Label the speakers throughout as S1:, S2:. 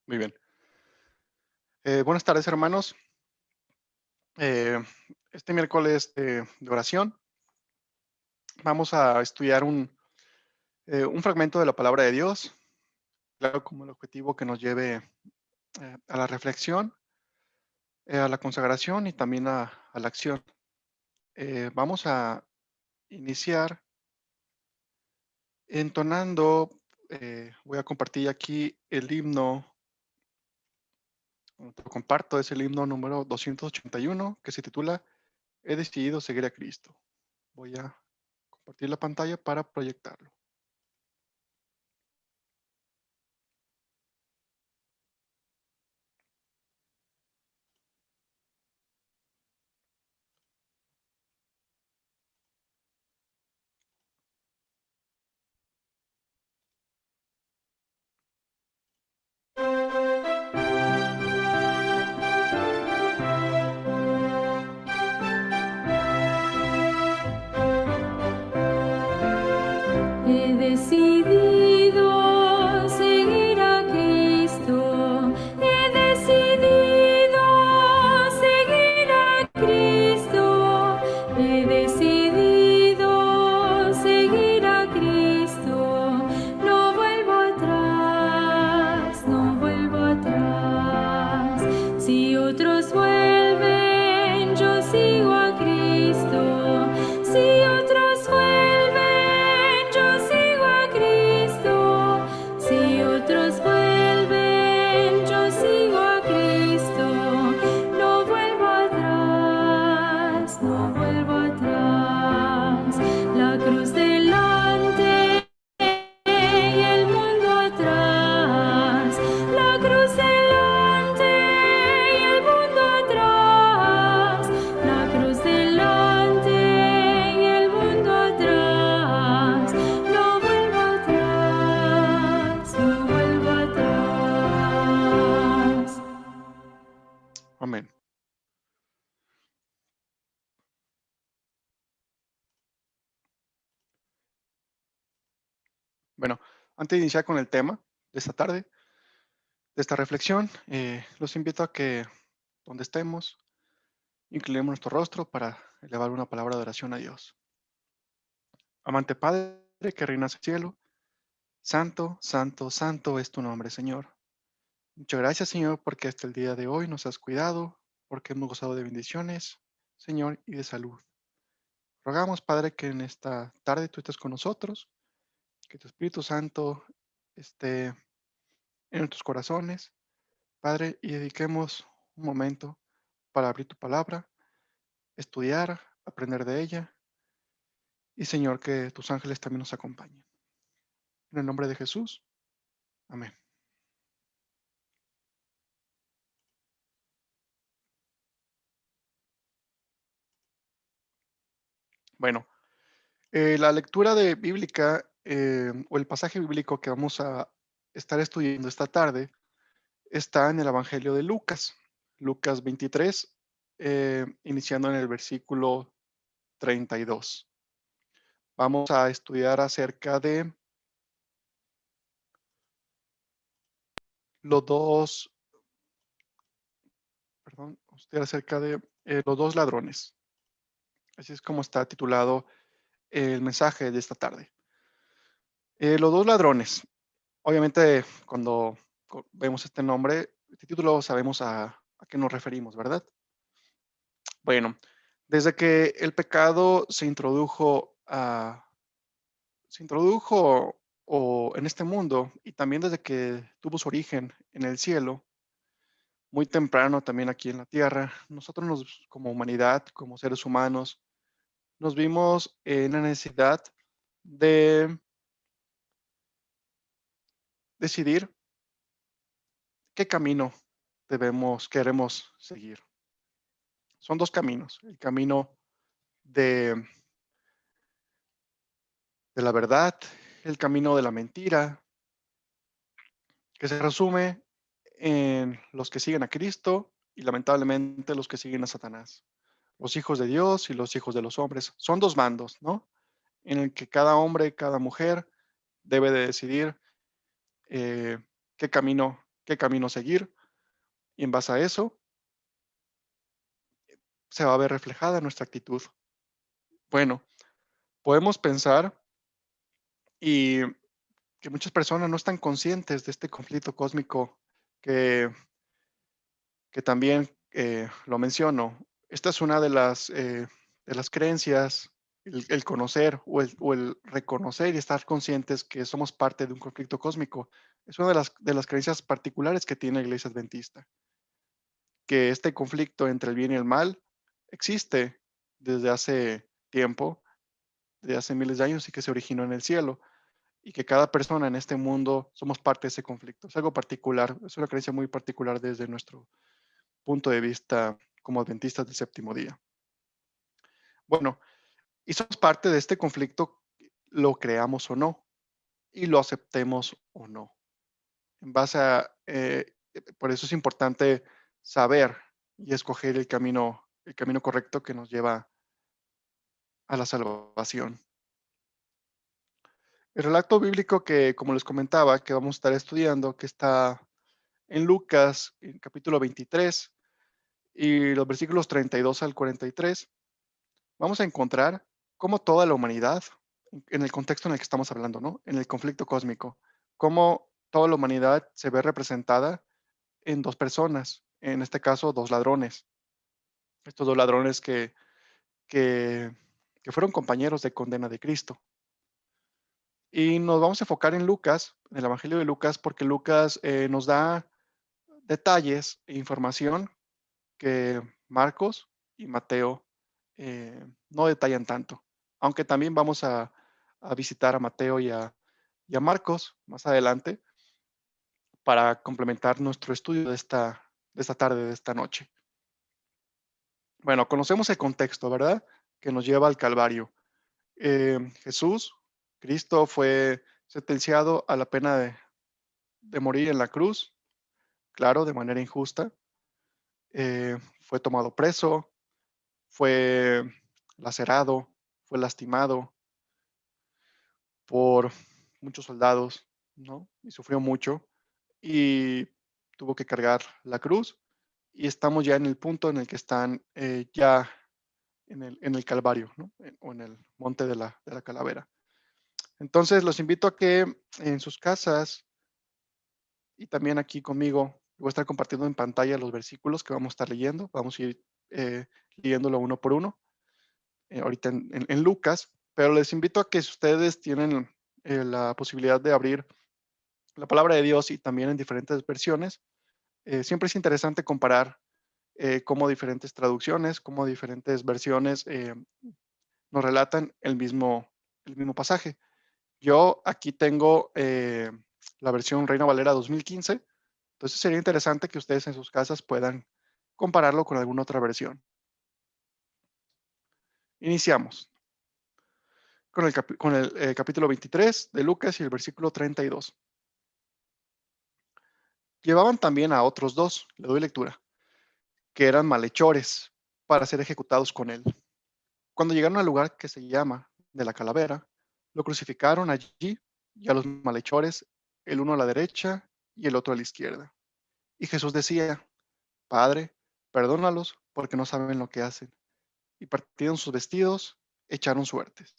S1: Muy bien. Buenas tardes, hermanos. Eh, este miércoles de oración vamos a estudiar un fragmento de la palabra de Dios, claro, como el objetivo que nos lleve a la reflexión, a la consagración y también a la acción. Vamos a iniciar entonando, voy a compartir aquí el himno, te lo comparto, es el himno número 281 que se titula He decidido seguir a Cristo. Voy a compartir la pantalla para proyectarlo.
S2: He decidido seguir a Cristo. He decidido seguir a Cristo. He decidido seguir a Cristo. No vuelvo atrás, no vuelvo atrás. Si otros vuelven, yo sigo a Cristo. Si otros vuelven, yo sigo a Cristo. Si otros vuelven, yo sigo a Cristo. No vuelvo atrás, no vuelvo atrás. La cruz delante y el mundo atrás. La cruz delante y el mundo atrás. La cruz delante y el mundo atrás. No vuelvo atrás, no vuelvo atrás.
S1: Amén. Bueno, antes de iniciar con el tema de esta tarde, de esta reflexión, los invito a que donde estemos, inclinemos nuestro rostro para elevar una palabra de oración a Dios. Amante Padre, que reinas en el cielo, santo, santo, santo es tu nombre, Señor. Muchas gracias, Señor, porque hasta el día de hoy nos has cuidado, porque hemos gozado de bendiciones, Señor, y de salud. Rogamos, Padre, que en esta tarde tú estés con nosotros, que tu Espíritu Santo esté en nuestros corazones, Padre, y dediquemos un momento para abrir tu palabra, estudiar, aprender de ella, y Señor, que tus ángeles también nos acompañen. En el nombre de Jesús, amén. Bueno, la lectura de bíblica o el pasaje bíblico que vamos a estar estudiando esta tarde está en el Evangelio de Lucas, Lucas 23, iniciando en el versículo 32. Vamos a estudiar acerca de los dos, perdón, vamos a estudiar acerca de los dos ladrones. Así es como está titulado el mensaje de esta tarde. Los dos ladrones. Obviamente, cuando vemos este nombre, este título, sabemos a qué nos referimos, ¿verdad? Bueno, desde que el pecado se introdujo o en este mundo y también desde que tuvo su origen en el cielo, muy temprano también aquí en la tierra, nosotros como humanidad, como seres humanos, nos vimos en la necesidad de decidir qué camino queremos seguir. Son dos caminos, el camino de, de la verdad, el camino de la mentira, que se resume en los que siguen a Cristo y lamentablemente los que siguen a Satanás. Los hijos de Dios y los hijos de los hombres. Son dos bandos, ¿no? En el que cada hombre, cada mujer debe de decidir qué camino qué camino seguir, y en base a eso se va a ver reflejada nuestra actitud. Bueno, podemos pensar y que muchas personas no están conscientes de este conflicto cósmico que, que también lo menciono. Esta es una de las creencias, el conocer o el reconocer y estar conscientes que somos parte de un conflicto cósmico. Es una de las creencias particulares que tiene la Iglesia Adventista, que este conflicto entre el bien y el mal existe desde hace tiempo, desde hace miles de años y que se originó en el cielo y que cada persona en este mundo somos parte de ese conflicto. Es algo particular, es una creencia muy particular desde nuestro punto de vista como adventistas del séptimo día. Bueno, y somos parte de este conflicto, lo creamos o no, y lo aceptemos o no. En base a, por eso es importante saber y escoger el camino correcto que nos lleva a la salvación. El relato bíblico que, como les comentaba, que vamos a estar estudiando, que está en Lucas, en capítulo 23, y los versículos 32 al 43, vamos a encontrar cómo toda la humanidad, en el contexto en el que estamos hablando, ¿no? En el conflicto cósmico, cómo toda la humanidad se ve representada en dos personas, en este caso, dos ladrones. Estos dos ladrones que, que fueron compañeros de condena de Cristo. Y nos vamos a enfocar en Lucas, en el Evangelio de Lucas, porque Lucas nos da detalles e información que Marcos y Mateo no detallan tanto. Aunque también vamos a visitar a Mateo y a Marcos más adelante para complementar nuestro estudio de esta tarde, de esta noche. Bueno, conocemos el contexto, ¿verdad? Que nos lleva al Calvario. Jesús, Cristo, fue sentenciado a la pena de morir en la cruz, claro, de manera injusta. Fue tomado preso, fue lacerado, fue lastimado por muchos soldados, ¿no? Y sufrió mucho y tuvo que cargar la cruz y estamos ya en el punto en el que están ya en el Calvario, ¿no? O en el monte de la calavera. Entonces los invito a que en sus casas y también aquí conmigo voy a estar compartiendo en pantalla los versículos que vamos a estar leyendo. Vamos a ir leyéndolo uno por uno ahorita en Lucas, pero les invito a que si ustedes tienen la posibilidad de abrir la palabra de Dios y también en diferentes versiones, siempre es interesante comparar cómo diferentes traducciones, cómo diferentes versiones nos relatan el mismo pasaje. Yo aquí tengo la versión Reina Valera 2015, entonces sería interesante que ustedes en sus casas puedan compararlo con alguna otra versión. Iniciamos con el capítulo 23 de Lucas y el versículo 32. Llevaban también a otros dos, le doy lectura, que eran malhechores para ser ejecutados con él. Cuando llegaron al lugar que se llama de la calavera, lo crucificaron allí y a los malhechores, el uno a la derecha y el otro a la izquierda. Y Jesús decía, Padre, perdónalos porque no saben lo que hacen. Y partieron sus vestidos, echaron suertes.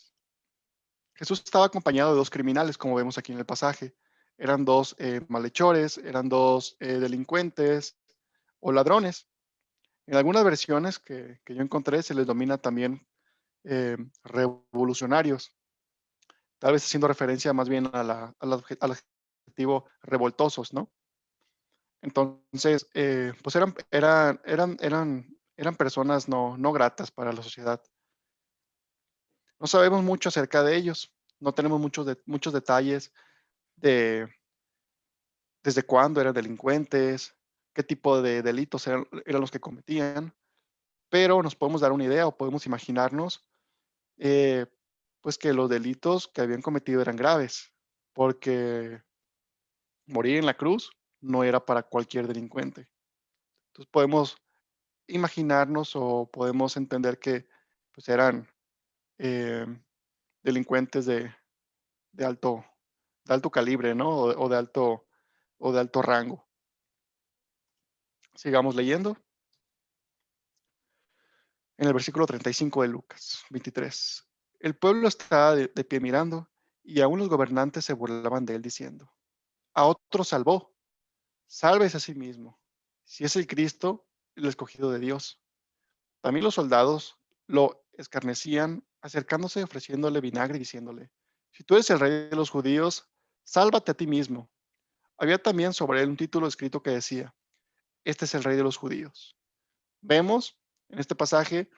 S1: Jesús estaba acompañado de dos criminales, como vemos aquí en el pasaje. Eran dos malhechores, eran dos delincuentes o ladrones. En algunas versiones que yo encontré se les domina también revolucionarios, tal vez haciendo referencia más bien al adjetivo revoltosos, ¿no? Entonces, pues eran personas no gratas para la sociedad. No sabemos mucho acerca de ellos, no tenemos muchos detalles de desde cuándo eran delincuentes, qué tipo de delitos eran los que cometían, pero nos podemos dar una idea o podemos imaginarnos eh, pues que los delitos que habían cometido eran graves, porque morir en la cruz no era para cualquier delincuente. Entonces podemos imaginarnos o podemos entender que pues eran eh, delincuentes de alto, de alto calibre, ¿no? O de alto rango. Sigamos leyendo. En el versículo 35 de Lucas 23. El pueblo estaba de pie mirando, y aún los gobernantes se burlaban de él diciendo: a otro salvó, sálvese a sí mismo, si es el Cristo, el escogido de Dios. También los soldados lo escarnecían, acercándose y ofreciéndole vinagre y diciéndole: si tú eres el rey de los judíos, sálvate a ti mismo. Había también sobre él un título escrito que decía: este es el rey de los judíos. Vemos en este pasaje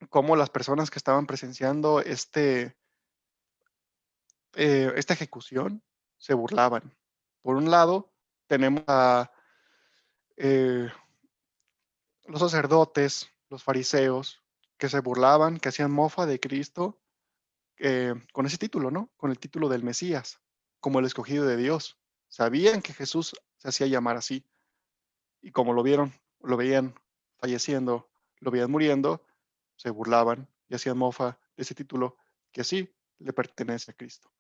S1: cómo las personas que estaban presenciando esta ejecución se burlaban. Por un lado, tenemos a eh, los sacerdotes, los fariseos, que se burlaban, que hacían mofa de Cristo con ese título, ¿no? Con el título del Mesías, como el escogido de Dios. Sabían que Jesús se hacía llamar así, y como lo vieron, lo veían falleciendo, lo veían muriendo, se burlaban y hacían mofa de ese título que sí le pertenece a Cristo,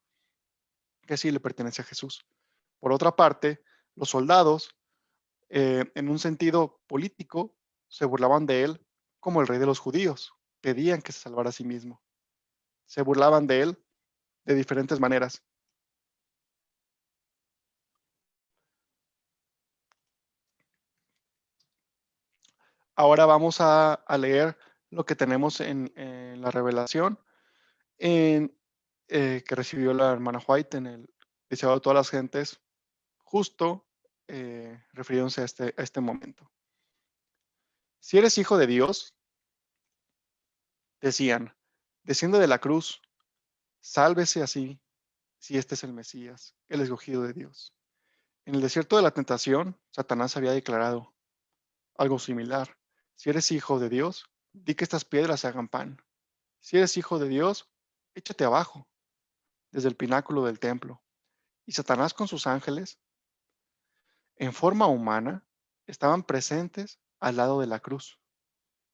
S1: que sí le pertenece a Jesús. Por otra parte, los soldados, en un sentido político, se burlaban de él como el rey de los judíos, pedían que se salvara a sí mismo. Se burlaban de él de diferentes maneras. Ahora vamos a leer lo que tenemos en la revelación en, que recibió la hermana White en el Deseado de todas las gentes, justo refiriéndose a este momento. Si eres hijo de Dios, decían, desciende de la cruz, sálvese así, si este es el Mesías, el escogido de Dios. En el desierto de la tentación, Satanás había declarado algo similar. Si eres hijo de Dios, di que estas piedras se hagan pan. Si eres hijo de Dios, échate abajo, desde el pináculo del templo. Y Satanás con sus ángeles, en forma humana, estaban presentes al lado de la cruz.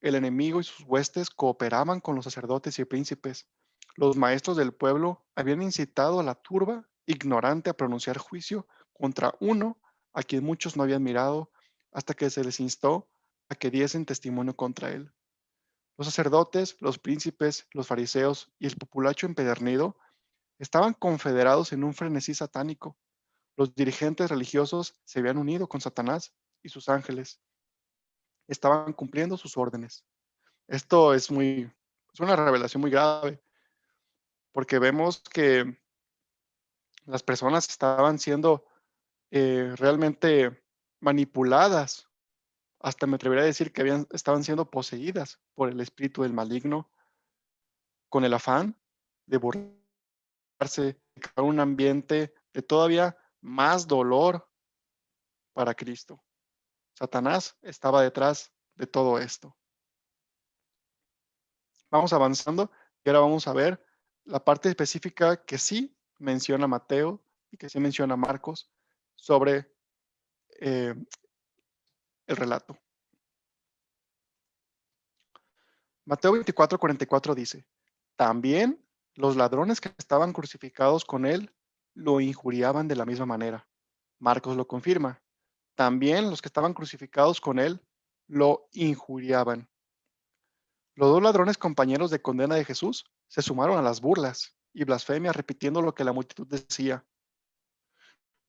S1: El enemigo y sus huestes cooperaban con los sacerdotes y príncipes. Los maestros del pueblo habían incitado a la turba ignorante a pronunciar juicio contra uno a quien muchos no habían mirado hasta que se les instó a que diesen testimonio contra él. Los sacerdotes, los príncipes, los fariseos y el populacho empedernido estaban confederados en un frenesí satánico. Los dirigentes religiosos se habían unido con Satanás y sus ángeles. Estaban cumpliendo sus órdenes. Esto es una revelación muy grave, porque vemos que las personas estaban siendo realmente manipuladas. Hasta me atrevería a decir que estaban siendo poseídas por el espíritu del maligno, con el afán de burlarse, de crear un ambiente de todavía más dolor para Cristo. Satanás estaba detrás de todo esto. Vamos avanzando y ahora vamos a ver la parte específica que sí menciona Mateo y que sí menciona Marcos sobre eh, el relato. Mateo 24:44 dice: también los ladrones que estaban crucificados con él lo injuriaban de la misma manera. Marcos lo confirma. También los que estaban crucificados con él lo injuriaban. Los dos ladrones compañeros de condena de Jesús se sumaron a las burlas y blasfemias repitiendo lo que la multitud decía.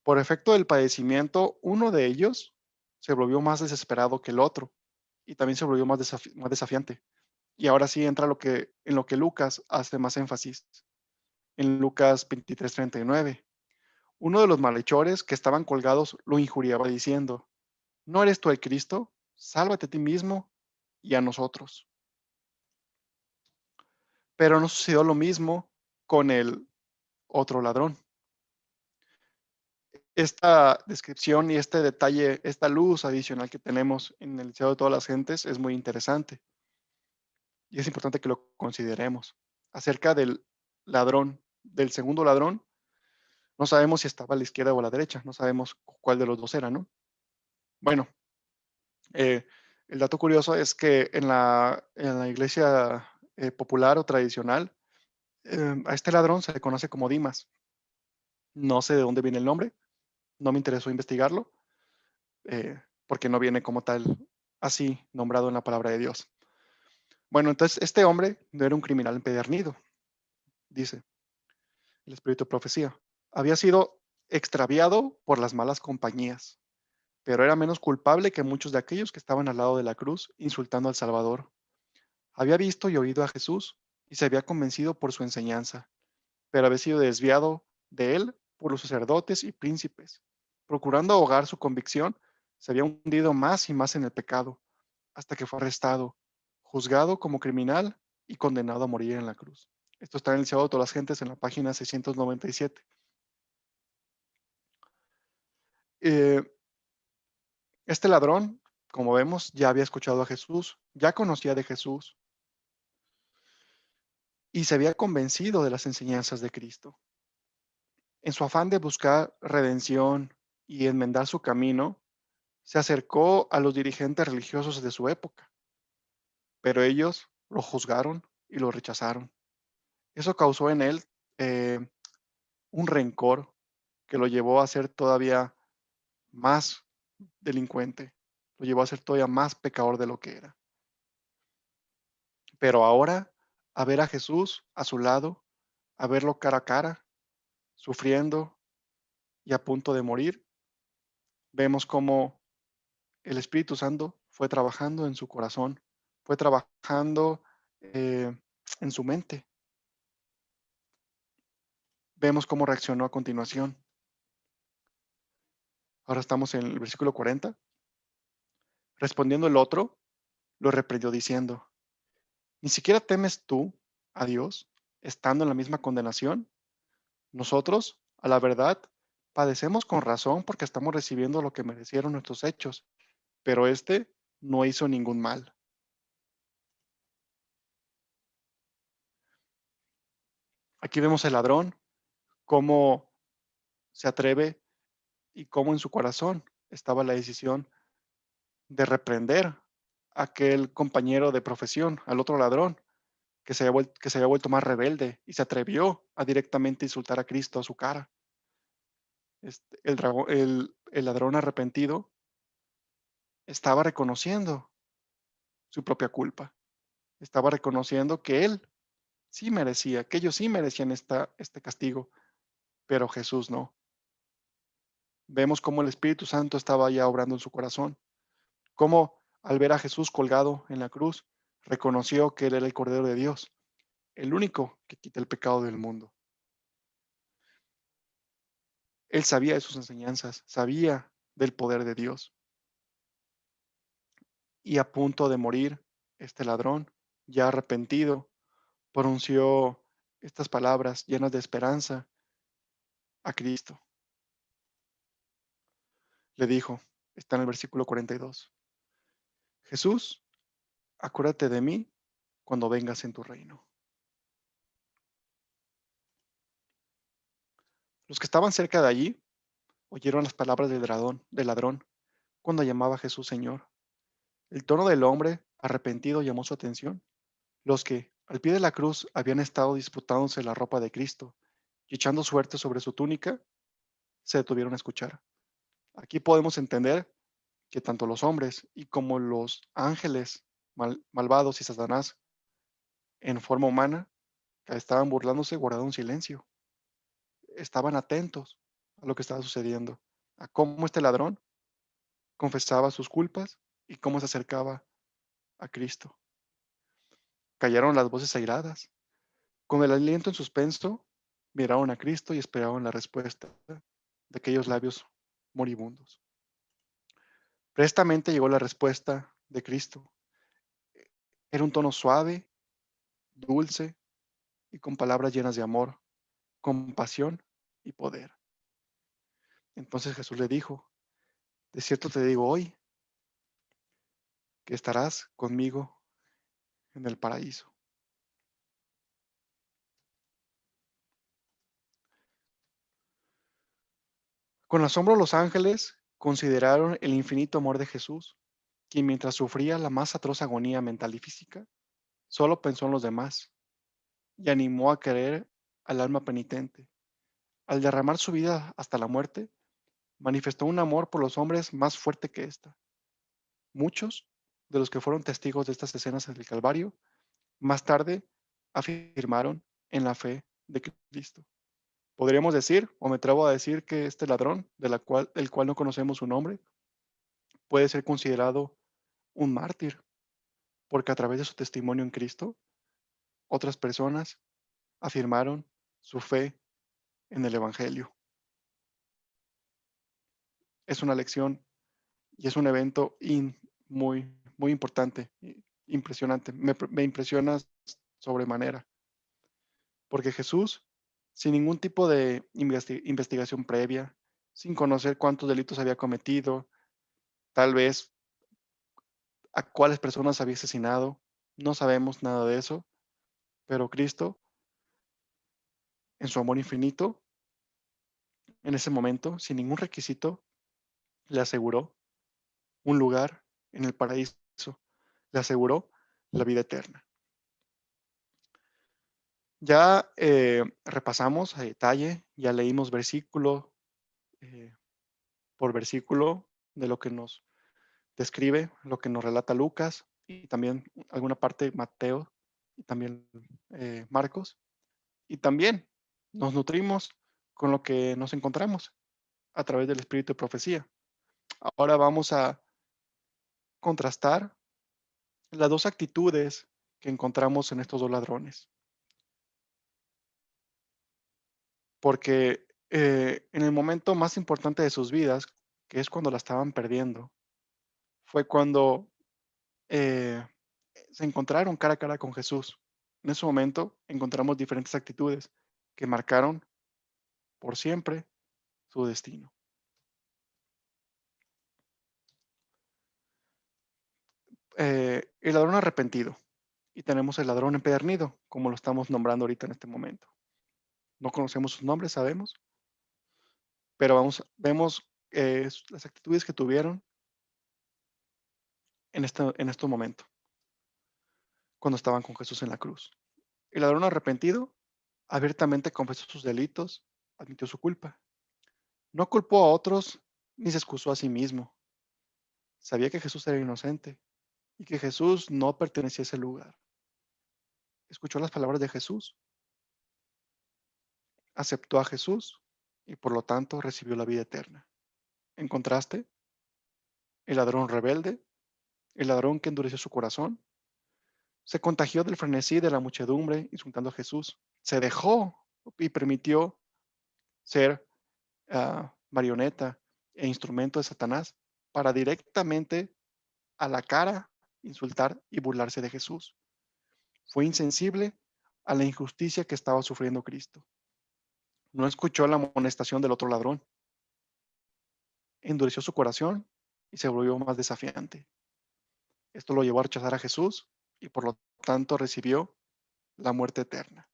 S1: Por efecto del padecimiento, uno de ellos se volvió más desesperado que el otro y también se volvió más desafiante. Y ahora sí entra en lo que Lucas hace más énfasis. En Lucas 23:39. Uno de los malhechores que estaban colgados lo injuriaba diciendo: ¿no eres tú el Cristo? Sálvate a ti mismo y a nosotros. Pero no sucedió lo mismo con el otro ladrón. Esta descripción y este detalle, esta luz adicional que tenemos en el Liceo de todas las gentes es muy interesante y es importante que lo consideremos. Acerca del ladrón, del segundo ladrón, no sabemos si estaba a la izquierda o a la derecha, no sabemos cuál de los dos era, ¿no? Bueno, el dato curioso es que en la iglesia popular o tradicional, a este ladrón se le conoce como Dimas. No sé de dónde viene el nombre, no me interesó investigarlo, porque no viene como tal así nombrado en la palabra de Dios. Bueno, entonces este hombre no era un criminal empedernido, dice el espíritu de profecía. Había sido extraviado por las malas compañías, pero era menos culpable que muchos de aquellos que estaban al lado de la cruz insultando al Salvador. Había visto y oído a Jesús y se había convencido por su enseñanza, pero había sido desviado de él por los sacerdotes y príncipes. Procurando ahogar su convicción, se había hundido más y más en el pecado, hasta que fue arrestado, juzgado como criminal y condenado a morir en la cruz. Esto está en el Cielo de todas las Gentes en la página 697. Eh, este ladrón, como vemos, ya había escuchado a Jesús, ya conocía de Jesús y se había convencido de las enseñanzas de Cristo. En su afán de buscar redención y enmendar su camino, se acercó a los dirigentes religiosos de su época, pero ellos lo juzgaron y lo rechazaron. Eso causó en él eh, un rencor que lo llevó a ser todavía más delincuente, lo llevó a ser todavía más pecador de lo que era. Pero ahora, a ver a Jesús a su lado, a verlo cara a cara, sufriendo y a punto de morir, vemos cómo el Espíritu Santo fue trabajando en su corazón, fue trabajando en su mente. Vemos cómo reaccionó a continuación. Ahora estamos en el versículo 40. Respondiendo el otro, lo reprendió diciendo, ¿ni siquiera temes tú a Dios, estando en la misma condenación? Nosotros, a la verdad, padecemos con razón porque estamos recibiendo lo que merecieron nuestros hechos, pero éste no hizo ningún mal. Aquí vemos el ladrón, cómo se atreve y cómo en su corazón estaba la decisión de reprender a aquel compañero de profesión, al otro ladrón, que se había vuelto más rebelde y se atrevió a directamente insultar a Cristo a su cara. El ladrón arrepentido estaba reconociendo su propia culpa, estaba reconociendo que él sí merecía, que ellos sí merecían este castigo, pero Jesús no. Vemos cómo el Espíritu Santo estaba ya obrando en su corazón, cómo al ver a Jesús colgado en la cruz, reconoció que él era el Cordero de Dios, el único que quita el pecado del mundo. Él sabía de sus enseñanzas, sabía del poder de Dios. Y a punto de morir, este ladrón, ya arrepentido, pronunció estas palabras llenas de esperanza a Cristo. Le dijo, está en el versículo 42, Jesús, acuérdate de mí cuando vengas en tu reino. Los que estaban cerca de allí oyeron las palabras del ladrón cuando llamaba a Jesús Señor. El tono del hombre arrepentido llamó su atención. Los que, al pie de la cruz, habían estado disputándose la ropa de Cristo y echando suerte sobre su túnica, se detuvieron a escuchar. Aquí podemos entender que tanto los hombres y como los ángeles malvados y Satanás en forma humana que estaban burlándose guardaron silencio. Estaban atentos a lo que estaba sucediendo, a cómo este ladrón confesaba sus culpas y cómo se acercaba a Cristo. Callaron las voces airadas. Con el aliento en suspenso, miraron a Cristo y esperaron la respuesta de aquellos labios moribundos. Prestamente llegó la respuesta de Cristo. Era un tono suave, dulce y con palabras llenas de amor, compasión y poder. Entonces Jesús le dijo, de cierto te digo hoy que estarás conmigo en el paraíso. Con asombro los ángeles consideraron el infinito amor de Jesús, quien mientras sufría la más atroz agonía mental y física, solo pensó en los demás y animó a querer al alma penitente. Al derramar su vida hasta la muerte, manifestó un amor por los hombres más fuerte que ésta. Muchos de los que fueron testigos de estas escenas del Calvario, más tarde afirmaron en la fe de Cristo. Podríamos decir, o me atrevo a decir, que este ladrón, el cual no conocemos su nombre, puede ser considerado un mártir, porque a través de su testimonio en Cristo, otras personas afirmaron su fe en el Evangelio. Es una lección y es un evento muy importante, impresionante. Me impresiona sobremanera, porque Jesús, sin ningún tipo de investigación previa, sin conocer cuántos delitos había cometido, tal vez a cuáles personas había asesinado, no sabemos nada de eso, pero Cristo, en su amor infinito, en ese momento, sin ningún requisito, le aseguró un lugar en el paraíso, le aseguró la vida eterna. Ya repasamos a detalle, ya leímos versículo eh, por versículo de lo que nos describe, lo que nos relata Lucas y también alguna parte Mateo y también Marcos. Y también nos nutrimos con lo que nos encontramos a través del espíritu de profecía. Ahora vamos a contrastar las dos actitudes que encontramos en estos dos ladrones. Porque en el momento más importante de sus vidas, que es cuando la estaban perdiendo, fue cuando eh, se encontraron cara a cara con Jesús. En ese momento encontramos diferentes actitudes que marcaron por siempre su destino. El ladrón arrepentido y tenemos el ladrón empedernido, como lo estamos nombrando ahorita en este momento. No conocemos sus nombres, sabemos, pero vemos las actitudes que tuvieron en este momento, cuando estaban con Jesús en la cruz. El ladrón arrepentido abiertamente confesó sus delitos, admitió su culpa. No culpó a otros ni se excusó a sí mismo. Sabía que Jesús era inocente y que Jesús no pertenecía a ese lugar. Escuchó las palabras de Jesús, aceptó a Jesús y por lo tanto recibió la vida eterna. En contraste, el ladrón rebelde, el ladrón que endureció su corazón, se contagió del frenesí de la muchedumbre insultando a Jesús. Se dejó y permitió ser marioneta e instrumento de Satanás para directamente a la cara insultar y burlarse de Jesús. Fue insensible a la injusticia que estaba sufriendo Cristo. No escuchó la amonestación del otro ladrón. Endureció su corazón y se volvió más desafiante. Esto lo llevó a rechazar a Jesús y por lo tanto recibió la muerte eterna.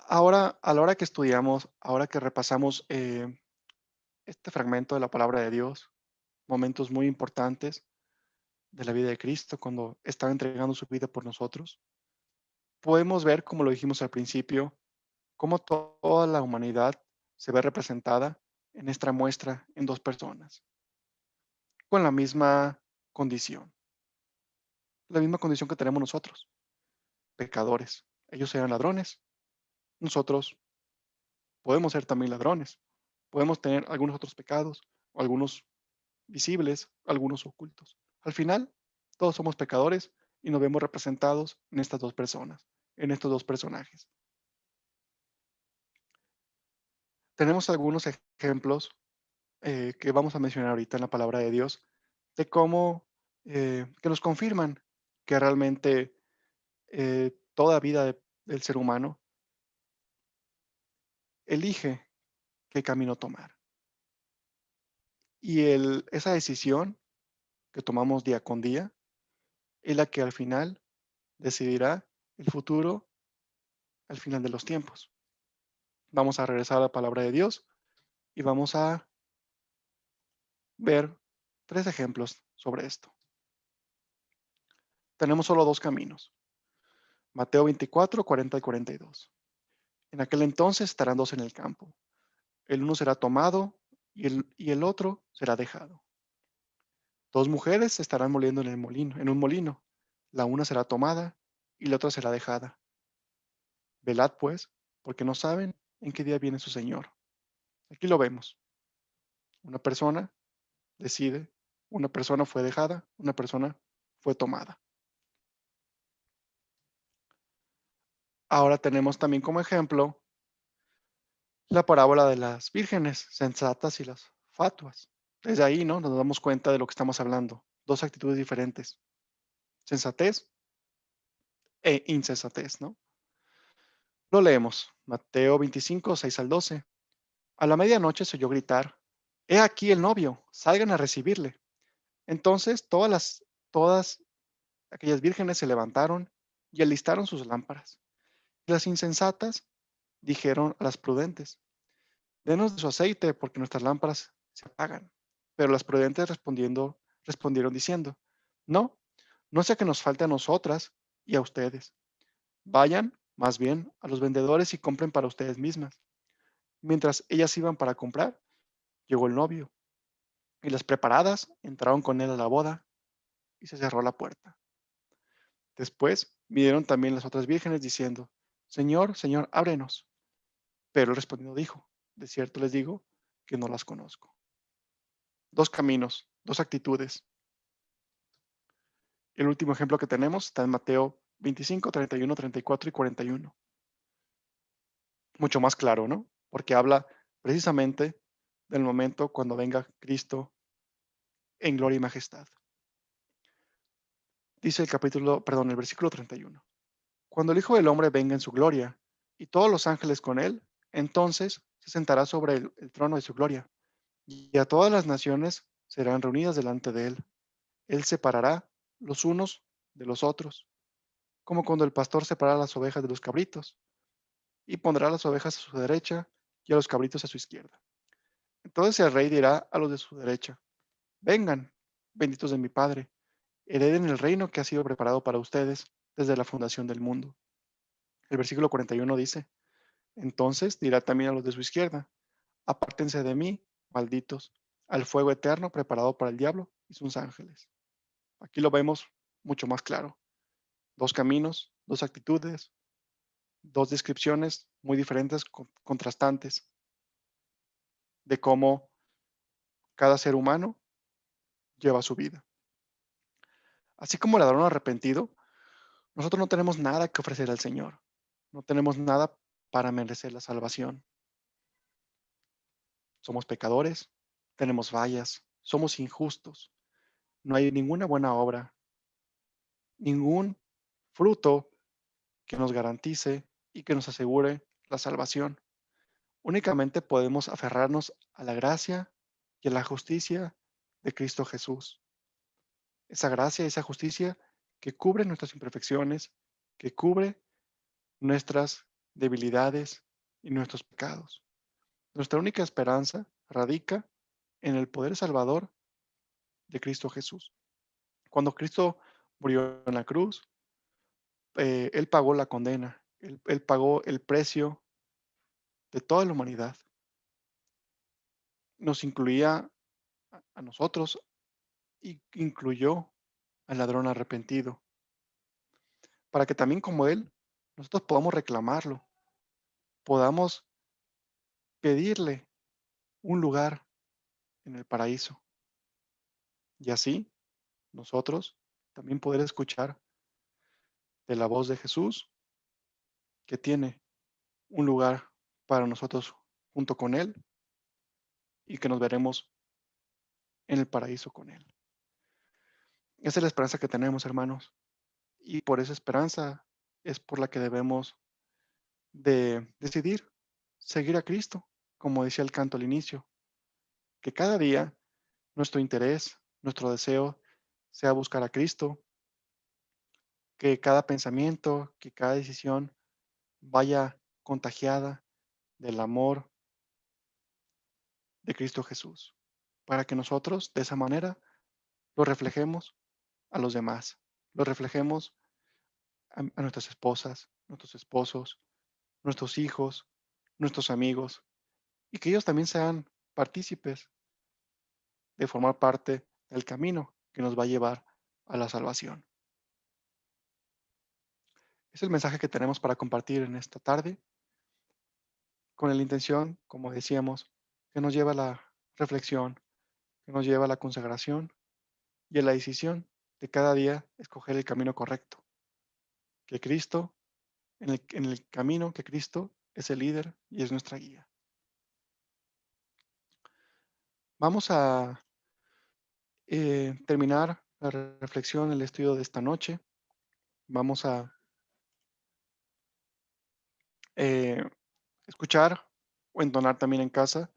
S1: Ahora, a la hora que estudiamos, ahora que repasamos este fragmento de la palabra de Dios, momentos muy importantes de la vida de Cristo cuando estaba entregando su vida por nosotros, podemos ver, como lo dijimos al principio, cómo toda la humanidad se ve representada en esta muestra en dos personas, con la misma condición que tenemos nosotros, pecadores. Ellos eran ladrones, nosotros podemos ser también ladrones, podemos tener algunos otros pecados, o algunos visibles, algunos ocultos. Al final, todos somos pecadores y nos vemos representados en estas dos personas, en estos dos personajes. Tenemos algunos ejemplos que vamos a mencionar ahorita en la palabra de Dios, de cómo que nos confirman que realmente toda vida del ser humano elige qué camino tomar. Y esa decisión que tomamos día con día es la que al final decidirá el futuro al final de los tiempos. Vamos a regresar a la palabra de Dios y vamos a ver tres ejemplos sobre esto. Tenemos solo dos caminos. Mateo 24, 40 y 42. En aquel entonces estarán dos en el campo. El uno será tomado y el otro será dejado. Dos mujeres se estarán moliendo en un molino. La una será tomada y la otra será dejada. Velad pues, porque no saben en qué día viene su Señor. Aquí lo vemos. Una persona decide, una persona fue dejada, una persona fue tomada. Ahora tenemos también como ejemplo la parábola de las vírgenes sensatas y las fatuas. Desde ahí, ¿no? Nos damos cuenta de lo que estamos hablando. Dos actitudes diferentes. Sensatez e insensatez, ¿no? Lo leemos. Mateo 25, 6 al 12. A la medianoche se oyó gritar: He aquí el novio, salgan a recibirle. Entonces todas aquellas vírgenes se levantaron y alistaron sus lámparas. Y las insensatas dijeron a las prudentes: Denos de su aceite, porque nuestras lámparas se apagan. Pero las prudentes respondieron diciendo: No, no sea que nos falte a nosotras y a ustedes. Vayan, más bien, a los vendedores y compren para ustedes mismas. Mientras ellas iban para comprar, llegó el novio, y las preparadas entraron con él a la boda, y se cerró la puerta. Después vinieron también las otras vírgenes diciendo: Señor, Señor, ábrenos. Pero él respondiendo dijo: De cierto les digo que no las conozco. Dos caminos, dos actitudes. El último ejemplo que tenemos está en Mateo 25, 31, 34 y 41. Mucho más claro, ¿no? Porque habla precisamente del momento cuando venga Cristo en gloria y majestad. Dice el versículo 31. Cuando el Hijo del Hombre venga en su gloria y todos los ángeles con él, entonces se sentará sobre el trono de su gloria, y a todas las naciones serán reunidas delante de él. Él separará los unos de los otros, como cuando el pastor separa las ovejas de los cabritos, y pondrá las ovejas a su derecha y a los cabritos a su izquierda. Entonces el rey dirá a los de su derecha: Vengan, benditos de mi Padre, hereden el reino que ha sido preparado para ustedes desde la fundación del mundo. El versículo 41 dice: Entonces dirá también a los de su izquierda: Apártense de mí, malditos, al fuego eterno preparado para el diablo y sus ángeles. Aquí lo vemos mucho más claro. Dos caminos, dos actitudes, dos descripciones muy diferentes, contrastantes, de cómo cada ser humano lleva su vida. Así como el ladrón arrepentido, nosotros no tenemos nada que ofrecer al Señor. No tenemos nada para merecer la salvación. Somos pecadores, tenemos fallas, somos injustos. No hay ninguna buena obra, ningún fruto que nos garantice y que nos asegure la salvación. Únicamente podemos aferrarnos a la gracia y a la justicia de Cristo Jesús. Esa gracia y esa justicia que cubre nuestras imperfecciones, que cubre nuestras debilidades y nuestros pecados. Nuestra única esperanza radica en el poder salvador de Cristo Jesús. Cuando Cristo murió en la cruz, Él pagó la condena, él pagó el precio de toda la humanidad. Nos incluía a nosotros y incluyó al ladrón arrepentido, para que también como Él, nosotros podamos reclamarlo, podamos pedirle un lugar en el paraíso. Y así nosotros también poder escuchar de la voz de Jesús, que tiene un lugar para nosotros junto con Él y que nos veremos en el paraíso con Él. Esa es la esperanza que tenemos, hermanos. Y por esa esperanza es por la que debemos de decidir seguir a Cristo, como decía el canto al inicio, que cada día nuestro interés, nuestro deseo sea buscar a Cristo, que cada pensamiento, que cada decisión vaya contagiada del amor de Cristo Jesús, para que nosotros de esa manera lo reflejemos a los demás, lo reflejemos a nuestras esposas, nuestros esposos, nuestros hijos, nuestros amigos, y que ellos también sean partícipes de formar parte del camino que nos va a llevar a la salvación. Es el mensaje que tenemos para compartir en esta tarde, con la intención, como decíamos, que nos lleva a la reflexión, que nos lleva a la consagración y a la decisión de cada día escoger el camino correcto, que Cristo, en el camino que Cristo es el líder y es nuestra guía. Vamos a terminar la reflexión, el estudio de esta noche. Vamos a eh, escuchar o entonar también en casa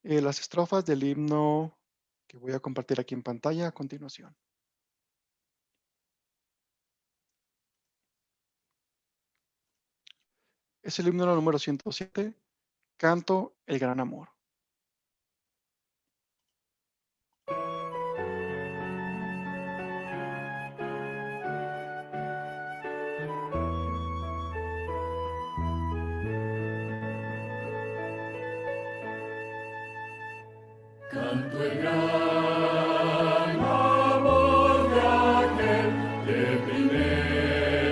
S1: las estrofas del himno que voy a compartir aquí en pantalla a continuación. Es el himno número 107, Canto el Gran Amor.
S3: Canto el gran amor de aquel que primero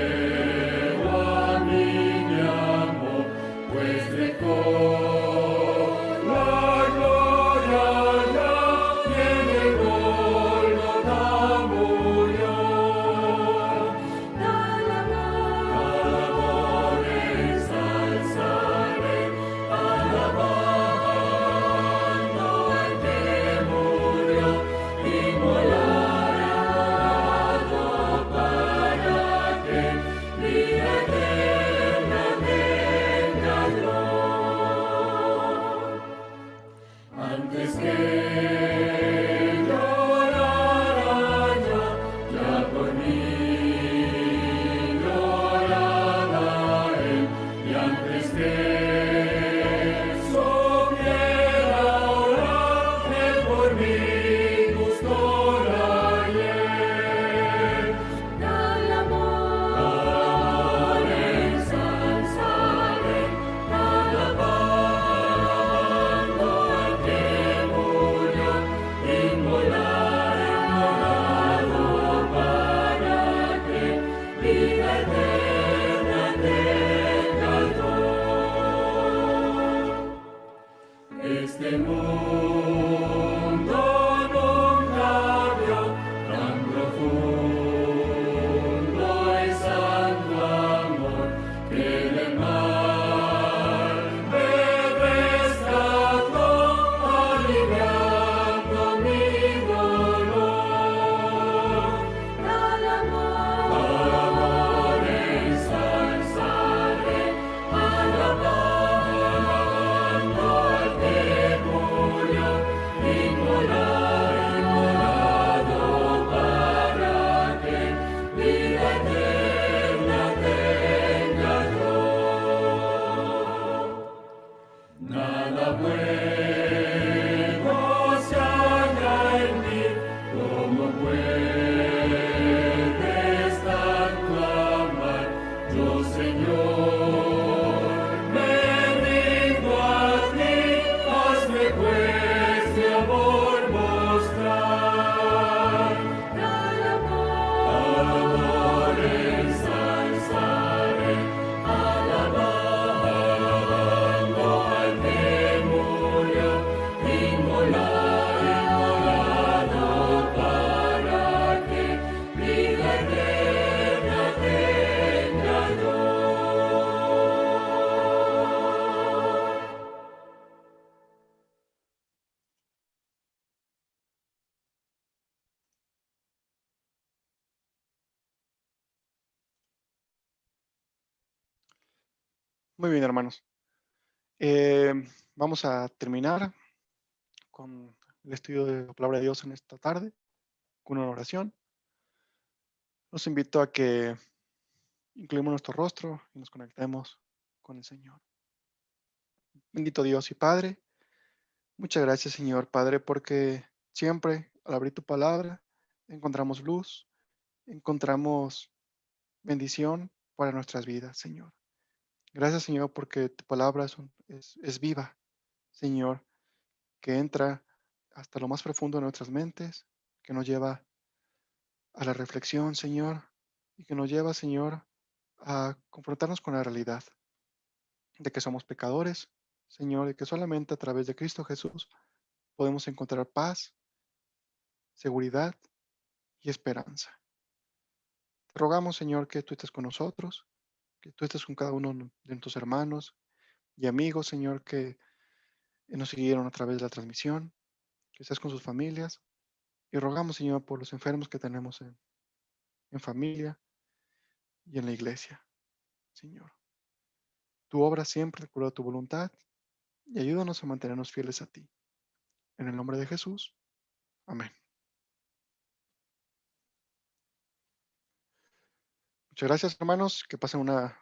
S3: a mí me amó, pues dejó la gloria ya y en el Gólgota murió.
S2: Al
S3: Amor ensalzaré, alabando al que murió, inmolado para que vida eterna tenga yo. Antes que llorara yo, ya por mí lloraba él, y antes que supiera orar, él por mí gustó la hiel.
S2: Al
S3: Amor ensalzaré, alabando al que murió, inmolado para que vida eterna tenga yo. Este mundo nunca vio tan profundo y santo amor, que del mal me rescató, aliviando mi dolor.
S2: Al
S3: Amor ensalzaré, alabando al que murió, inmolado para que vida eterna tenga yo. Nada bueno se halla en mí, como puedes tanto amar. Yo, Señor, me rindo a ti, hazme pues de amor mostrar. Amor ensalzaré, alabando al que murió, inmolado para que vida eterna tenga yo.
S1: Muy bien, hermanos. Vamos a terminar con el estudio de la palabra de Dios en esta tarde, con una oración. Los invito a que inclinemos nuestro rostro y nos conectemos con el Señor. Bendito Dios y Padre, muchas gracias, Señor Padre, porque siempre al abrir tu palabra encontramos luz, encontramos bendición para nuestras vidas, Señor. Gracias, Señor, porque tu palabra es viva, Señor, que entra hasta lo más profundo de nuestras mentes, que nos lleva a la reflexión, Señor, y que nos lleva, Señor, a confrontarnos con la realidad de que somos pecadores, Señor, y que solamente a través de Cristo Jesús podemos encontrar paz, seguridad y esperanza. Te rogamos, Señor, que tú estés con nosotros, que tú estés con cada uno de nuestros hermanos y amigos, Señor, que nos siguieron a través de la transmisión, que estés con sus familias. Y rogamos, Señor, por los enfermos que tenemos en familia y en la iglesia, Señor. Tu obra siempre de acuerdo a tu voluntad y ayúdanos a mantenernos fieles a ti. En el nombre de Jesús. Amén. Muchas gracias, hermanos. Que pasen una